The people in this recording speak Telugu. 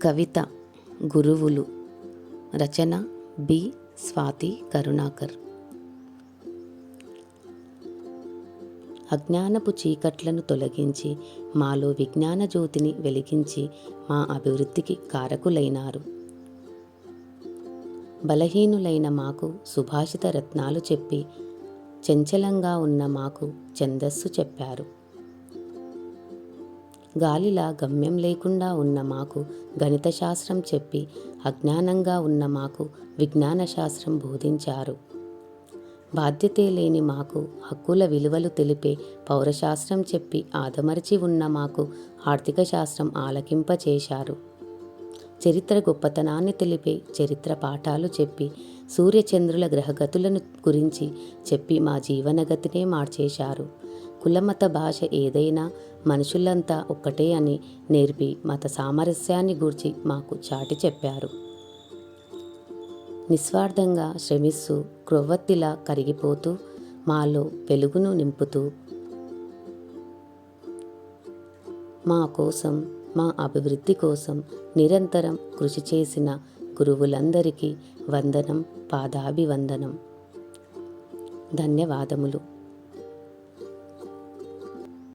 కవిత గురువులు. రచన బి. స్వాతి కరుణాకర్. అజ్ఞానపు చీకట్లను తొలగించి మాలో విజ్ఞాన జ్యోతిని వెలిగించి మా అభివృద్ధికి కారకులైనారు. బలహీనులైన మాకు సుభాషిత రత్నాలు చెప్పి చంచలంగా ఉన్న మాకు ఛందస్సు చెప్పారు. గాలిలా గమ్యం లేకుండా ఉన్న మాకు గణిత శాస్త్రం చెప్పి అజ్ఞానంగా ఉన్న మాకు విజ్ఞాన శాస్త్రం బోధించారు. బాధ్యతే లేని మాకు హక్కుల విలువలు తెలిపే పౌరశాస్త్రం చెప్పి ఆదమరిచి ఉన్న మాకు ఆర్థిక శాస్త్రం ఆలకింపచేశారు. చరిత్ర గొప్పతనాన్ని తెలిపే చరిత్ర పాఠాలు చెప్పి సూర్యచంద్రుల గ్రహగతులను గురించి చెప్పి మా జీవనగతినే మార్చేశారు. కులమత భాష ఏదైనా మనుషులంతా ఒక్కటే అని నేర్పి మత సామరస్యాన్ని గూర్చి మాకు చాటి చెప్పారు. నిస్వార్థంగా శ్రమిస్తూ క్రొవ్వొత్తిలా కరిగిపోతూ మాలో వెలుగును నింపుతూ మా కోసం, మా అభివృద్ధి కోసం నిరంతరం కృషి చేసిన గురువులందరికీ వందనం, పాదాభివందనం. ధన్యవాదములు.